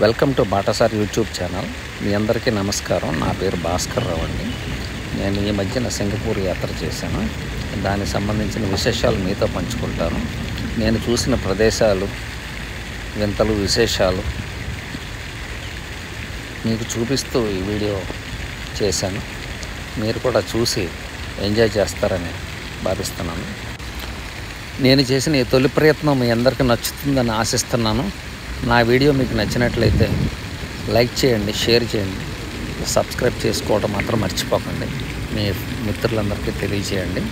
Welcome to బాటాసార్ YouTube channel. మీ అందరికీ నమస్కారం. నా పేరు భాస్కర్ రావు అండి. నేను ఈ మధ్యన సింగపూర్ యాత్ర చేశాను. దానికి సంబంధించిన విశేషాలు మీతో పంచుకుంటాను. నేను చూసిన ప్రదేశాలు, వింతలు, విశేషాలు మీకు చూపిస్తూ ఈ వీడియో చేశాను. మీరు కూడా చూసి ఎంజాయ్ చేస్తారని భావిస్తున్నాను. నేను చేసిన ఈ తొలి ప్రయత్నం మీ అందరికీ నచ్చుతుందని ఆశిస్తున్నాను. నా వీడియో మీకు నచ్చినట్లయితే లైక్ చేయండి, షేర్ చేయండి, సబ్స్క్రైబ్ చేసుకోవడం మాత్రం మర్చిపోకండి. మీ మిత్రులందరికీ తెలియజేయండి.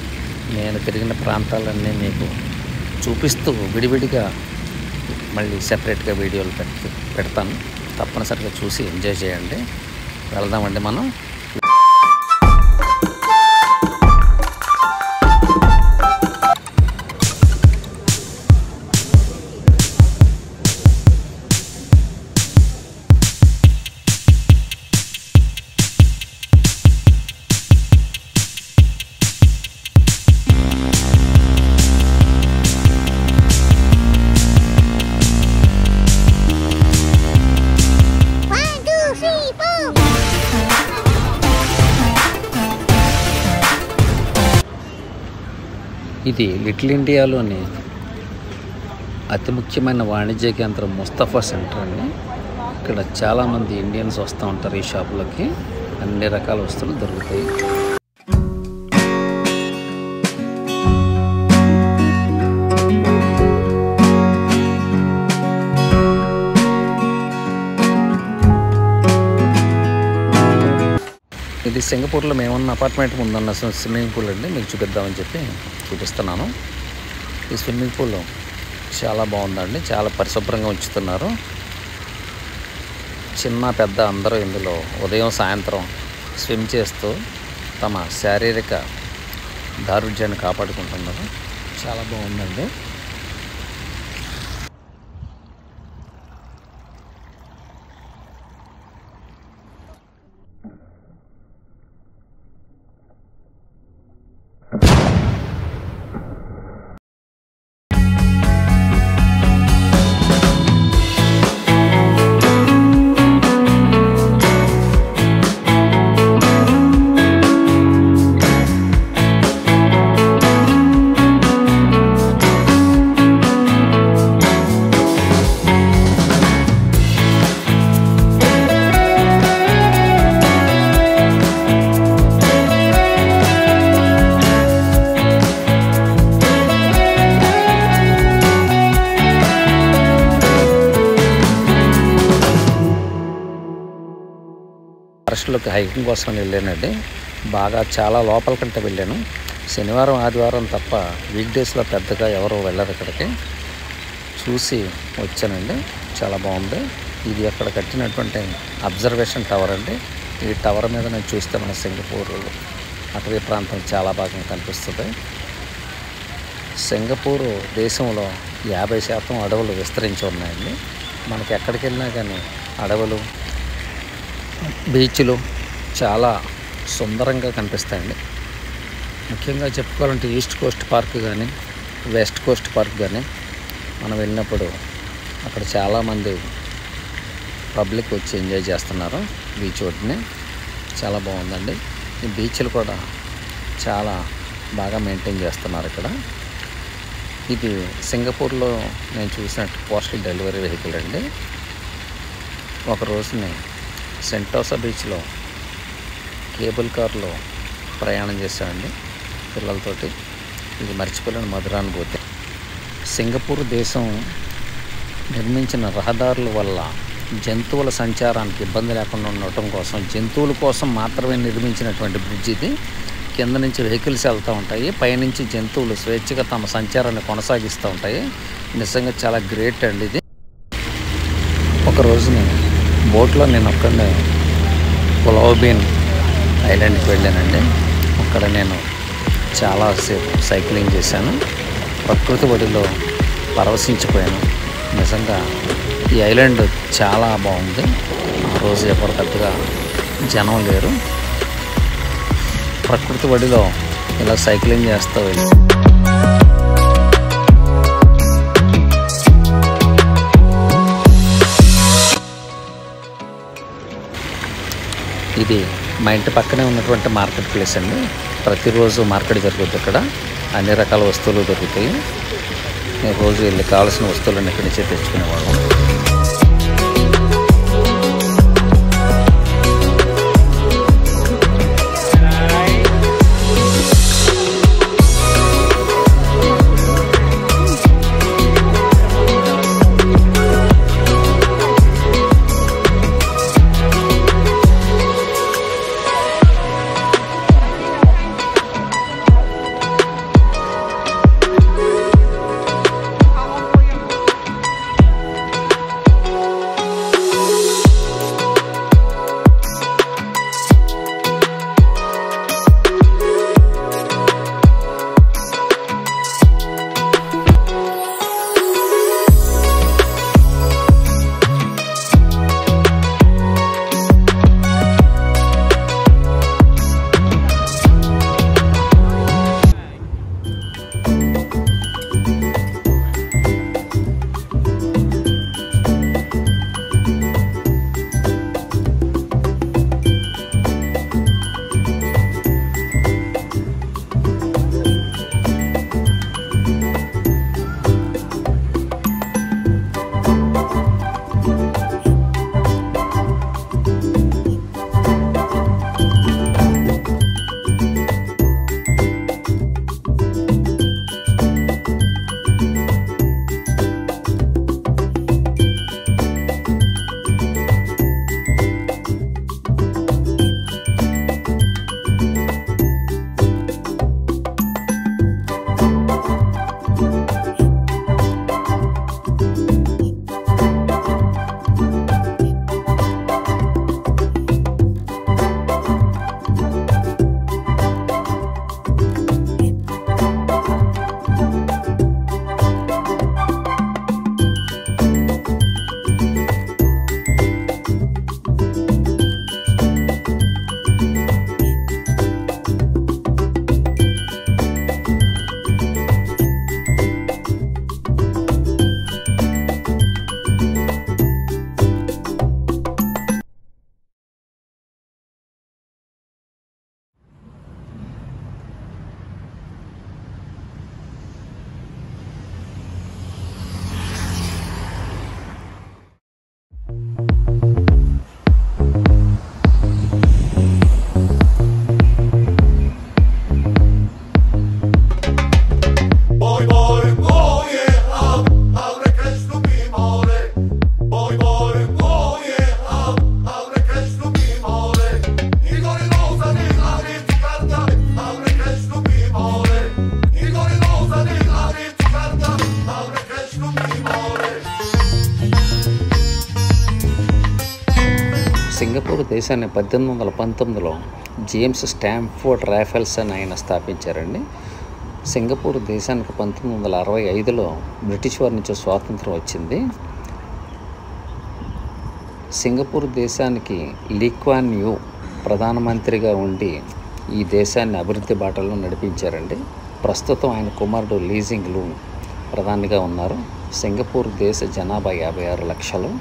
నేను తిరిగిన ప్రాంతాలన్నీ మీకు చూపిస్తూ విడివిడిగా మళ్ళీ సెపరేట్గా వీడియోలు పెడతాను. తప్పనిసరిగా చూసి ఎంజాయ్ చేయండి. వెళ్దామండి మనం. ఇది లిటిల్ ఇండియాలోని అతి ముఖ్యమైన వాణిజ్య కేంద్రం ముస్తఫా సెంటర్ అండి. ఇక్కడ చాలామంది ఇండియన్స్ వస్తూ ఉంటారు. ఈ షాపులకి అన్ని రకాల వస్తువులు దొరుకుతాయి. ఇది సింగపూర్లో మేమున్న అపార్ట్మెంట్ ముందున్న స్విమ్మింగ్ పూల్ అండి. మీకు చూపిద్దామని చెప్పి చూపిస్తున్నాను. ఈ స్విమ్మింగ్ పూల్ చాలా బాగుందండి. చాలా పరిశుభ్రంగా ఉంచుతున్నారు. చిన్న పెద్ద అందరూ ఇందులో ఉదయం సాయంత్రం స్విమ్ చేస్తూ తమ శారీరక దారుఢ్యాన్ని కాపాడుకుంటున్నారు. చాలా బాగుందండి. ఫారెస్ట్లోకి హైకింగ్ కోసం వెళ్ళానండి. బాగా చాలా లోపల కంటే వెళ్ళాను. శనివారం ఆదివారం తప్ప వీక్ డేస్లో పెద్దగా ఎవరు వెళ్ళరు. ఇక్కడికి చూసి వచ్చానండి. చాలా బాగుంది. ఇది అక్కడ కట్టినటువంటి అబ్జర్వేషన్ టవర్ అండి. ఈ టవర్ మీద నేను చూస్తే మన సింగపూర్ అటవీ ప్రాంతం చాలా బాగా కనిపిస్తుంది. సింగపూర్ దేశంలో 50% అడవులు విస్తరించి ఉన్నాయండి. మనకి ఎక్కడికి వెళ్ళినా కానీ అడవులు, బీచ్లు చాలా సుందరంగా కనిపిస్తాయండి. ముఖ్యంగా చెప్పుకోవాలంటే ఈస్ట్ కోస్ట్ పార్క్ కానీ వెస్ట్ కోస్ట్ పార్క్ కానీ మనం వెళ్ళినప్పుడు అక్కడ చాలామంది పబ్లిక్ వచ్చి ఎంజాయ్ చేస్తున్నారు. బీచ్ ఒడ్డుని చాలా బాగుందండి. ఈ బీచ్లు కూడా చాలా బాగా మెయింటైన్ చేస్తున్నారు ఇక్కడ. ఇది సింగపూర్లో నేను చూసినట్టు పోస్టల్ డెలివరీ వెహికల్ అండి. ఒక రోజుని సెంటోసా బీచ్లో కేబుల్ కార్లో ప్రయాణం చేశామండి పిల్లలతోటి. ఇది మర్చిపోలేని మధురానుభూతి. సింగపూర్ దేశం నిర్మించిన రహదారుల వల్ల జంతువుల సంచారానికి ఇబ్బంది లేకుండా ఉండటం కోసం, జంతువుల కోసం మాత్రమే నిర్మించినటువంటి బ్రిడ్జ్ ఇది. కింద నుంచి వెహికల్స్ వెళ్తూ ఉంటాయి, పైనుంచి జంతువులు స్వేచ్ఛగా తమ సంచారాన్ని కొనసాగిస్తూ ఉంటాయి. నిజంగా చాలా గ్రేట్ అండి ఇది. ఒక రోజుని బోట్లో నేను ఒక్కడే పులావ్ బీన్ ఐలాండ్కి వెళ్ళానండి. అక్కడ నేను చాలాసేపు సైక్లింగ్ చేశాను. ప్రకృతి ఒడిలో పరవశించిపోయాను. నిజంగా ఈ ఐలాండ్ చాలా బాగుంది. ఆ రోజు ఎవరు పెద్దగా జనం లేరు. ప్రకృతి ఒడిలో ఇలా సైక్లింగ్ చేస్తూ వెళ్ళి ఇది మా ఇంటి పక్కనే ఉన్నటువంటి మార్కెట్ ప్లేస్ అండి. ప్రతిరోజు మార్కెట్ జరుగుతుంది ఇక్కడ. అన్ని రకాల వస్తువులు దొరుకుతాయి. నేను రోజు వెళ్ళి కావాల్సిన వస్తువులను ఇక్కడి నుంచే తెచ్చుకునేవాళ్ళం. సింగపూర్ దేశాన్ని 1819లో జేమ్స్ స్టాంఫోర్డ్ రాఫెల్స్ అని ఆయన స్థాపించారండి. సింగపూర్ దేశానికి 1965లో బ్రిటిష్ వారి నుంచి స్వాతంత్రం వచ్చింది. సింగపూర్ దేశానికి లీ క్వాన్ యూ ప్రధానమంత్రిగా ఉండి ఈ దేశాన్ని అభివృద్ధి బాటలో నడిపించారండి. ప్రస్తుతం ఆయన కుమారుడు లీ సింగ్ లూంగ్ ప్రధానిగా ఉన్నారు. సింగపూర్ దేశ జనాభా 56 లక్షలు.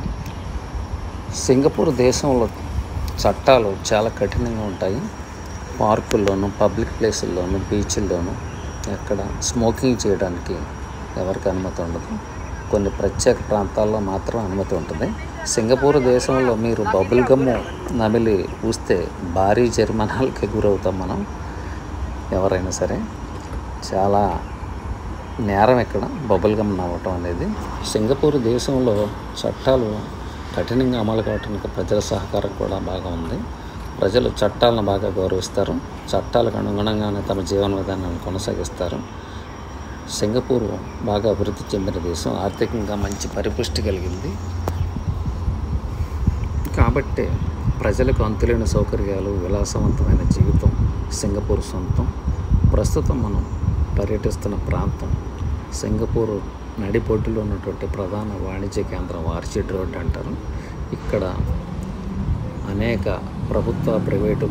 సింగపూర్ దేశంలో చట్టాలు చాలా కఠినంగా ఉంటాయి. పార్కుల్లోనూ, పబ్లిక్ ప్లేసుల్లోనూ, బీచ్ల్లోనూ ఎక్కడ స్మోకింగ్ చేయడానికి ఎవరికి అనుమతి ఉండదు. కొన్ని ప్రత్యేక ప్రాంతాల్లో మాత్రం అనుమతి ఉంటుంది. సింగపూర్ దేశంలో మీరు బబుల్ గమ్ నమిలి పూస్తే భారీ జరిమానాలకి గురవుతాం మనం. ఎవరైనా సరే చాలా నేరం ఇక్కడ బబుల్ గమ్ నవ్వటం అనేది. సింగపూర్ దేశంలో చట్టాలు కఠినంగా అమలు కావడానికి ప్రజల సహకారం కూడా బాగా ఉంది. ప్రజలు చట్టాలను బాగా గౌరవిస్తారు. చట్టాలకు అనుగుణంగానే తమ జీవన విధానాన్ని కొనసాగిస్తారు. సింగపూర్ బాగా అభివృద్ధి చెందిన దేశం, ఆర్థికంగా మంచి పరిపుష్టి కలిగింది. కాబట్టి ప్రజలకు అంతులేని సౌకర్యాలు, విలాసవంతమైన జీవితం సింగపూర్ సొంతం. ప్రస్తుతం మనం పర్యటిస్తున్న ప్రాంతం సింగపూర్ నడిబొడ్డులో ఉన్నటువంటి ప్రధాన వాణిజ్య కేంద్రం ఆర్చిడ్ రోడ్ అంటారు. ఇక్కడ అనేక ప్రభుత్వ, ప్రైవేటు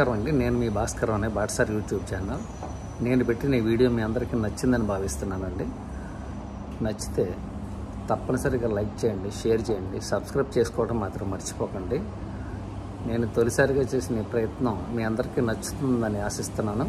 నమస్కారం అండి. నేను మీ భాస్కర్ అనే బాటసారి యూట్యూబ్ ఛానల్. నేను పెట్టిన ఈ వీడియో మీ అందరికీ నచ్చిందని భావిస్తున్నానండి. నచ్చితే తప్పనిసరిగా లైక్ చేయండి, షేర్ చేయండి, సబ్స్క్రైబ్ చేసుకోవడం మాత్రం మర్చిపోకండి. నేను తొలిసారిగా చేసిన ఈ ప్రయత్నం మీ అందరికీ నచ్చుతుందని ఆశిస్తున్నాను.